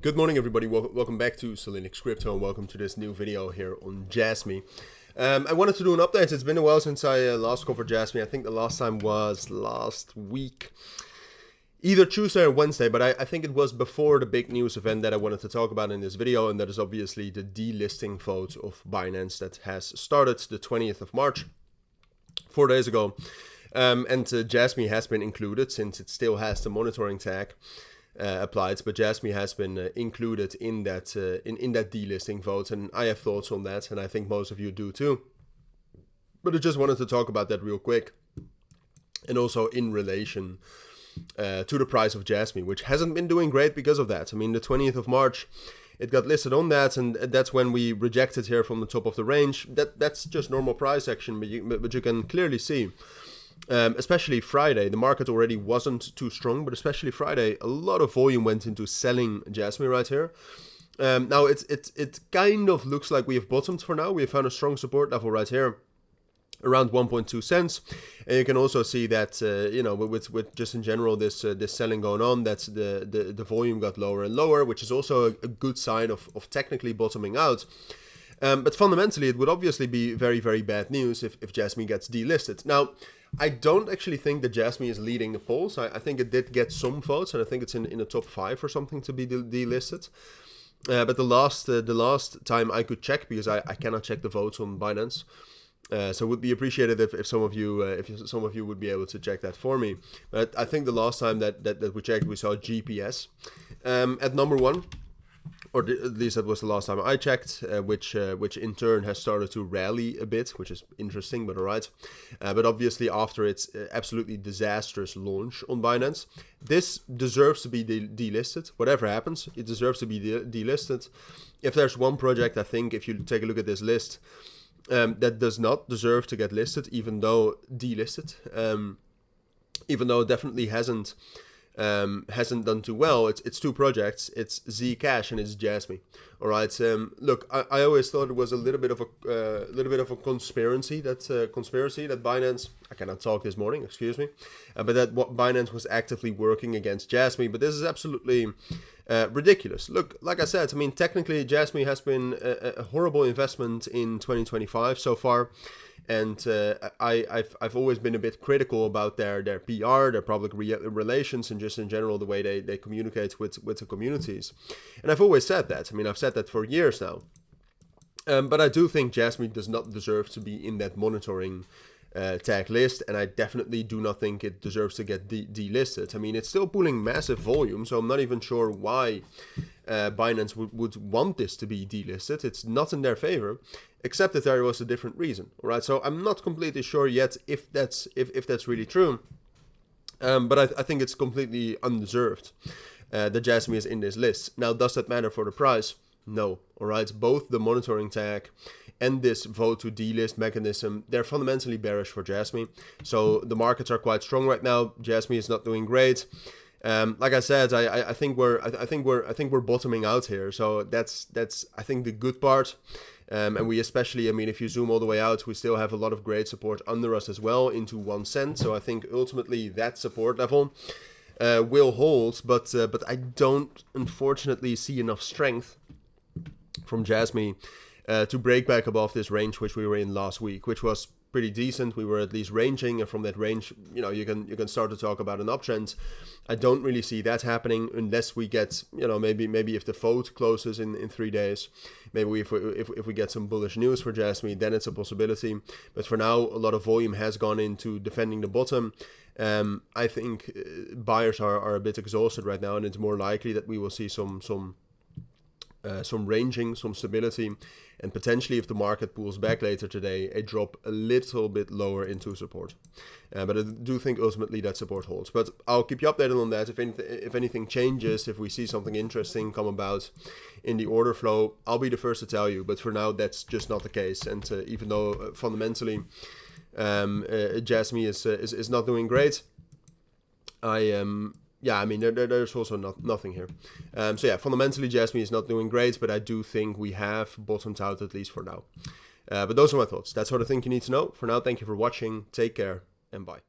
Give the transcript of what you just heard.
Good morning, everybody. Welcome back to cilinixfxcapital and welcome to this new video here on Jasmy. I wanted to do an update. It's been a while since I last covered Jasmy. I think the last time was last week, either Tuesday or Wednesday, but I think it was before the big news event that I wanted to talk about in this video, and that is obviously the delisting vote of Binance that has started the 20th of March, 4 days ago. Jasmy has been included since it still has the monitoring tag applied, but Jasmy has been included in that in that delisting vote, and I have thoughts on that, and I think most of you do too. But I just wanted to talk about that real quick, and also in relation to the price of Jasmy, which hasn't been doing great because of that. I mean, the 20th of March, it got listed on that, and that's when we rejected here from the top of the range. That's just normal price action, but you can clearly see. Especially Friday, the market already wasn't too strong, but especially Friday, a lot of volume went into selling Jasmy right here. Now it kind of looks like we have bottomed for now. We have found a strong support level right here, around 1.2 cents, and you can also see that you know, with just in general this selling going on, that the volume got lower and lower, which is also a good sign of technically bottoming out. But fundamentally, it would obviously be very, very bad news if Jasmy gets delisted. Now, I don't actually think that Jasmy is leading the polls. I think it did get some votes, and I think it's in the top 5 or something to be delisted. But the last time I could check, because I cannot check the votes on Binance, so it would be appreciated if some of you would be able to check that for me. But I think the last time that we checked, we saw GPS at number 1. Or at least that was the last time I checked, which in turn has started to rally a bit, which is interesting, but alright. But obviously after its absolutely disastrous launch on Binance, this deserves to be delisted. Whatever happens, it deserves to be delisted. If there's one project, I think, if you take a look at this list, that does not deserve to get listed, even though delisted, even though it definitely hasn't done too well. It's two projects. It's Zcash and it's Jasmy. All right. Look, I always thought it was a little bit of a conspiracy that Binance. I cannot talk this morning. Excuse me. But that Binance was actively working against Jasmy. But this is absolutely ridiculous. Look, like I said, I mean, technically Jasmy has been a horrible investment in 2025 so far. And I've always been a bit critical about their PR, their public relations, and just in general the way they communicate with the communities. And I've always said that. I mean, I've said that for years now. But I do think Jasmy does not deserve to be in that monitoring tag list, and I definitely do not think it deserves to get delisted. I mean, it's still pulling massive volume, so I'm not even sure why Binance would want this to be delisted. It's not in their favor, except that there was a different reason. All right, so I'm not completely sure yet if that's really true, but I think it's completely undeserved that Jasmy is in this list. Now, does that matter for the price? No. All right, both the monitoring tag and this vote to delist mechanism, they're fundamentally bearish for Jasmy. So the markets are quite strong right now. Jasmy is not doing great. Like I said, I think we're bottoming out here. So that's I think the good part. And we especially, I mean, if you zoom all the way out, we still have a lot of great support under us as well into 1 cent. So I think ultimately that support level will hold, but I don't unfortunately see enough strength from Jasmy to break back above this range which we were in last week, which was pretty decent. We were at least ranging, and from that range, you know, you can start to talk about an uptrend. I don't really see that happening unless we get, you know, maybe if the vote closes in 3 days, maybe if we get some bullish news for Jasmy, then it's a possibility. But for now, a lot of volume has gone into defending the bottom. I think buyers are a bit exhausted right now, and it's more likely that we will see some ranging, some stability, and potentially, if the market pulls back later today, a drop a little bit lower into support. But I do think ultimately that support holds. But I'll keep you updated on that. If anything changes, if we see something interesting come about in the order flow, I'll be the first to tell you. But for now, that's just not the case. And even though fundamentally Jasmy is not doing great, yeah, I mean, there's also nothing here. So yeah, fundamentally, Jasmy is not doing great, but I do think we have bottomed out, at least for now. But those are my thoughts. That's sort of thing you need to know. For now, thank you for watching. Take care, and bye.